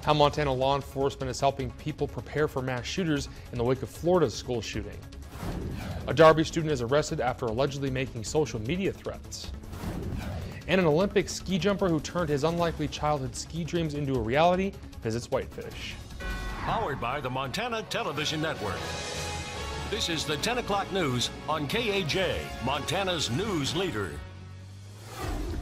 How Montana law enforcement is helping people prepare for mass shooters in the wake of Florida's school shooting. A Darby student is arrested after allegedly making social media threats. And an Olympic ski jumper who turned his unlikely childhood ski dreams into a reality visits Whitefish. Powered by the Montana Television Network. This is the 10 o'clock news on KAJ, Montana's news leader.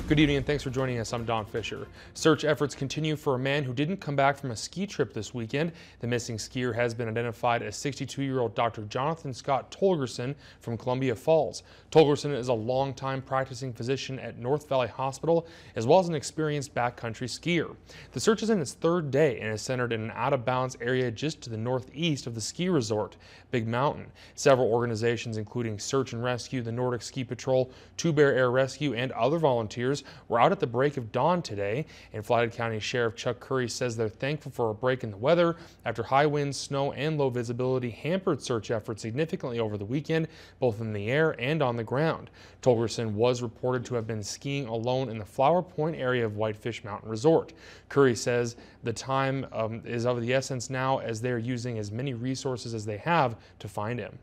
Good evening and thanks for joining us. I'm Don Fisher. Search efforts continue for a man who didn't come back from a ski trip this weekend. The missing skier has been identified as 62-year-old Dr. Jonathan Scott Tolgerson from Columbia Falls. Tolgerson is a longtime practicing physician at North Valley Hospital, as well as an experienced backcountry skier. The search is in its third day and is centered in an out-of-bounds area just to the northeast of the ski resort, Big Mountain. Several organizations, including Search and Rescue, the Nordic Ski Patrol, Two Bear Air Rescue, and other volunteers, were out at the break of dawn today, and Flathead County Sheriff Chuck Curry says they're thankful for a break in the weather after high winds, snow, and low visibility hampered search efforts significantly over the weekend, both in the air and on the ground. Tolgerson was reported to have been skiing alone in the Flower Point area of Whitefish Mountain Resort. Curry says the time is of the essence now, as they're using as many resources as they have to find him.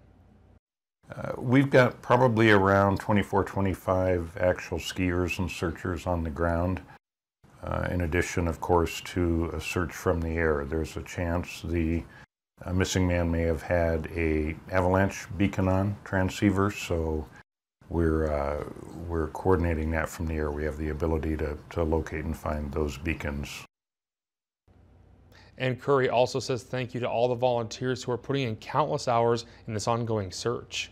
We've got probably around 24, 25 actual skiers and searchers on the ground. In addition, of course, to a search from the air. There's a chance the missing man may have had a avalanche beacon on transceiver, so we're coordinating that from the air. We have the ability to locate and find those beacons. And Curry also says thank you to all the volunteers who are putting in countless hours in this ongoing search.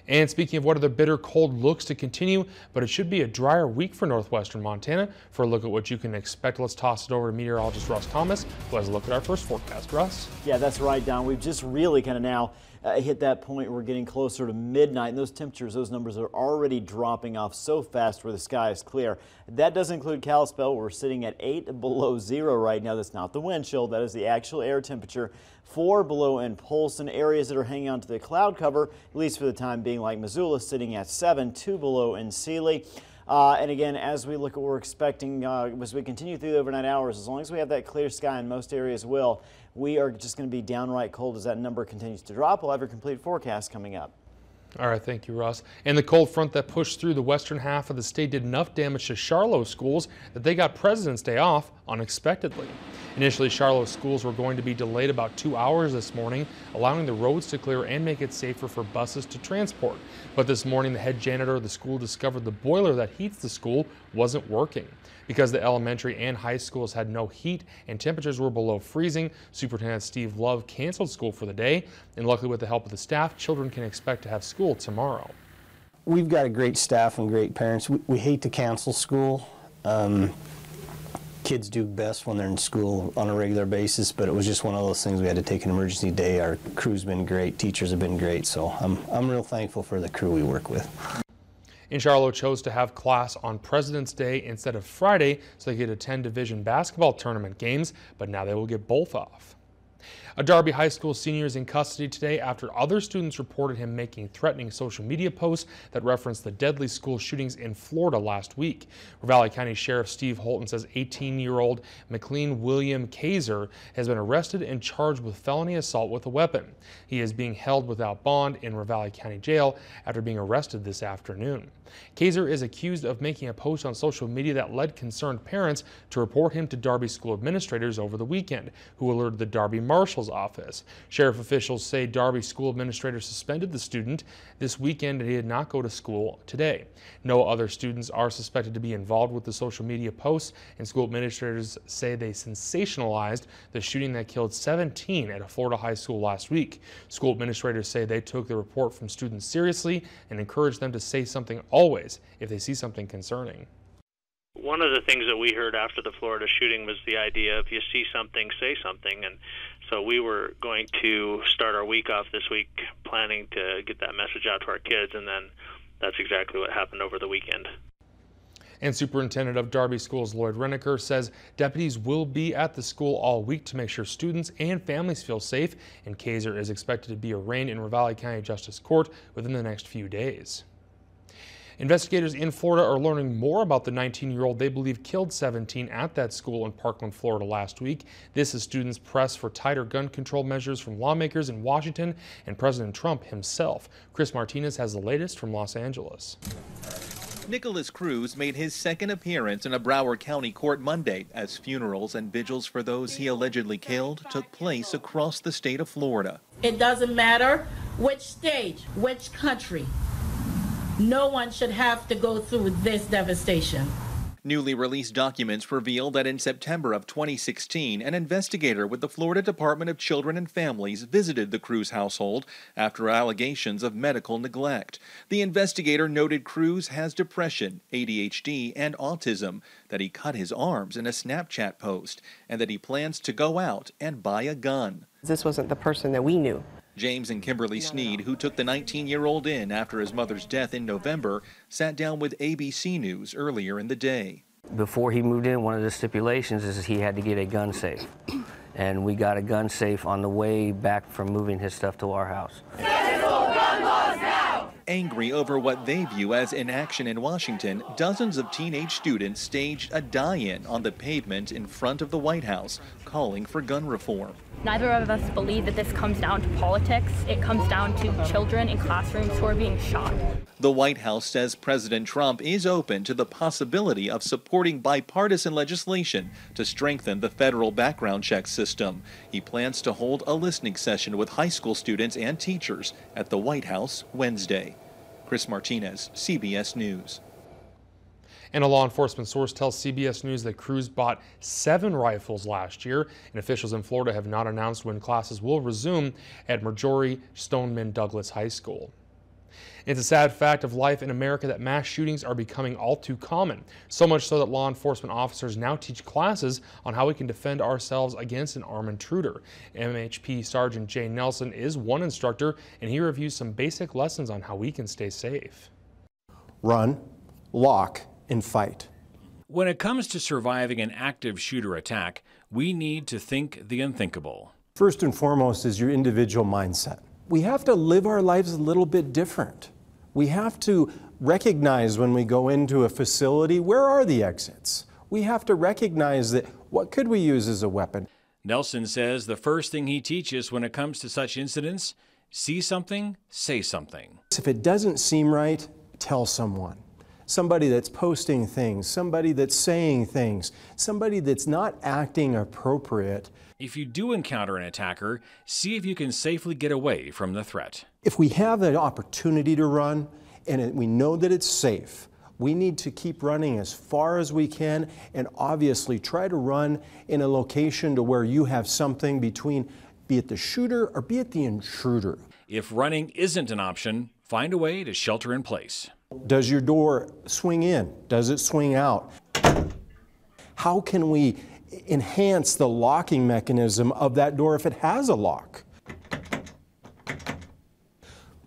And speaking of what other bitter cold looks to continue, but it should be a drier week for northwestern Montana. For a look at what you can expect, let's toss it over to meteorologist Russ Thomas, who has a look at our first forecast. Russ? Yeah, that's right, Don. We've just really kind of now hit that point where we're getting closer to midnight, and those temperatures, those numbers are already dropping off so fast where the sky is clear. That does include Kalispell. We're sitting at 8 below zero right now. That's not the wind chill. That is the actual air temperature. 4 below in Polson. Areas that are hanging on to the cloud cover, at least for the time being, like Missoula, sitting at 7, 2 below in Sealy. And again, as we look at what we're expecting as we continue through the overnight hours, as long as we have that clear sky, in most areas we are just going to be downright cold as that number continues to drop. We'll have your complete forecast coming up. All right, thank you, Russ. And the cold front that pushed through the western half of the state did enough damage to Charlotte schools that they got President's Day off unexpectedly. Initially, Charlotte schools were going to be delayed about 2 hours this morning, allowing the roads to clear and make it safer for buses to transport. But this morning, the head janitor of the school discovered the boiler that heats the school wasn't working. Because the elementary and high schools had no heat and temperatures were below freezing, Superintendent Steve Love canceled school for the day, and luckily with the help of the staff, children can expect to have school tomorrow. We've got a great staff and great parents. We hate to cancel school. Kids do best when they're in school on a regular basis, but it was just one of those things. We had to take an emergency day. Our crew's been great, teachers have been great, so I'm real thankful for the crew we work with. And Charlotte chose to have class on President's Day instead of Friday so they could attend Division basketball tournament games, but now they will get both off. A Darby High School senior is in custody today after other students reported him making threatening social media posts that referenced the deadly school shootings in Florida last week. Ravalli County Sheriff Steve Holton says 18-year-old McLean William Kaiser has been arrested and charged with felony assault with a weapon. He is being held without bond in Ravalli County Jail after being arrested this afternoon. Kaiser is accused of making a post on social media that led concerned parents to report him to Darby school administrators over the weekend, who alerted the Darby Marshal's office. Sheriff officials say Darby school administrators suspended the student this weekend and he did not go to school today. No other students are suspected to be involved with the social media posts, and school administrators say they sensationalized the shooting that killed 17 at a Florida high school last week. School administrators say they took the report from students seriously and encouraged them to say something always if they see something concerning. One of the things that we heard after the Florida shooting was the idea of, if you see something, say something. And so we were going to start our week off this week planning to get that message out to our kids, and then that's exactly what happened over the weekend. And Superintendent of Darby Schools Lloyd Reneker says deputies will be at the school all week to make sure students and families feel safe, and Kaiser is expected to be arraigned in Ravalli County Justice Court within the next few days. Investigators in Florida are learning more about the 19-year-old they believe killed 17 at that school in Parkland, Florida last week. This as students press for tighter gun control measures from lawmakers in Washington and President Trump himself. Chris Martinez has the latest from Los Angeles. Nicholas Cruz made his second appearance in a Broward County court Monday as funerals and vigils for those he allegedly killed took place across the state of Florida. It doesn't matter which stage, which country. No one should have to go through this devastation. Newly released documents reveal that in September of 2016, an investigator with the Florida Department of Children and Families visited the Cruz household after allegations of medical neglect. The investigator noted Cruz has depression, ADHD, and autism, that he cut his arms in a Snapchat post, and that he plans to go out and buy a gun. This wasn't the person that we knew. James and Kimberly Sneed, who took the 19-year-old in after his mother's death in November, sat down with ABC News earlier in the day. Before he moved in, one of the stipulations is he had to get a gun safe. And we got a gun safe on the way back from moving his stuff to our house. Angry over what they view as inaction in Washington, dozens of teenage students staged a die-in on the pavement in front of the White House, calling for gun reform. Neither of us believe that this comes down to politics. It comes down to children in classrooms who are being shot. The White House says President Trump is open to the possibility of supporting bipartisan legislation to strengthen the federal background check system. He plans to hold a listening session with high school students and teachers at the White House Wednesday. Chris Martinez, CBS News. And a law enforcement source tells CBS News that Cruz bought 7 rifles last year, and officials in Florida have not announced when classes will resume at Marjorie Stoneman Douglas High School. It's a sad fact of life in America that mass shootings are becoming all too common, so much so that law enforcement officers now teach classes on how we can defend ourselves against an armed intruder. MHP Sergeant Jay Nelson is one instructor, and he reviews some basic lessons on how we can stay safe. Run, lock, and fight. When it comes to surviving an active shooter attack, we need to think the unthinkable. First and foremost is your individual mindset. We have to live our lives a little bit different. We have to recognize when we go into a facility, where are the exits? We have to recognize that what could we use as a weapon? Nelson says the first thing he teaches when it comes to such incidents, see something, say something. If it doesn't seem right, tell someone. Somebody that's posting things, somebody that's saying things, somebody that's not acting appropriate. If you do encounter an attacker, see if you can safely get away from the threat. If we have an opportunity to run and we know that it's safe, we need to keep running as far as we can, and obviously try to run in a location to where you have something between, be it the shooter or be it the intruder. If running isn't an option, find a way to shelter in place. Does your door swing in? Does it swing out? How can we enhance the locking mechanism of that door if it has a lock?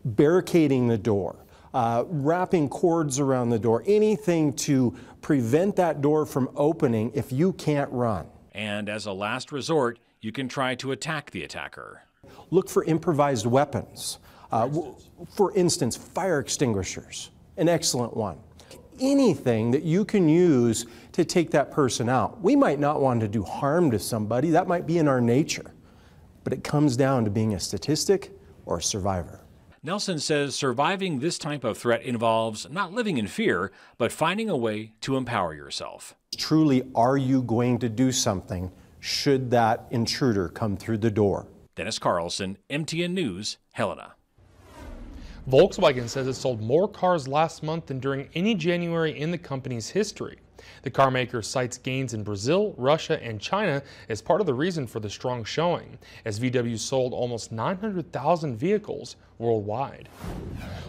Barricading the door, wrapping cords around the door, anything to prevent that door from opening if you can't run. And as a last resort, you can try to attack the attacker. Look for improvised weapons. For instance, fire extinguishers, an excellent one. Anything that you can use to take that person out. We might not want to do harm to somebody, that might be in our nature, but it comes down to being a statistic or a survivor. Nelson says surviving this type of threat involves not living in fear, but finding a way to empower yourself. Truly, are you going to do something should that intruder come through the door? Dennis Carlson, MTN News, Helena. Volkswagen says it sold more cars last month than during any January in the company's history. The car maker cites gains in Brazil, Russia, and China as part of the reason for the strong showing, as VW sold almost 900,000 vehicles worldwide.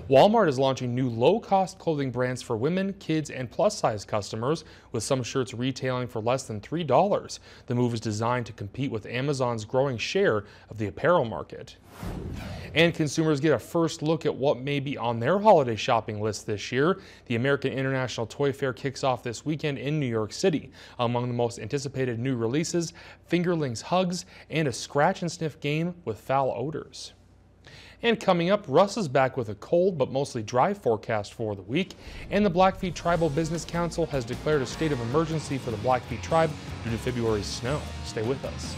Walmart is launching new low-cost clothing brands for women, kids, and plus-size customers, with some shirts retailing for less than $3. The move is designed to compete with Amazon's growing share of the apparel market. And consumers get a first look at what may be on their holiday shopping list this year. The American International Toy Fair kicks off this weekend in New York City. Among the most anticipated new releases, Fingerlings Hugs and a scratch and sniff game with foul odors. And coming up, Russ is back with a cold but mostly dry forecast for the week. And the Blackfeet Tribal Business Council has declared a state of emergency for the Blackfeet tribe due to February's snow. Stay with us.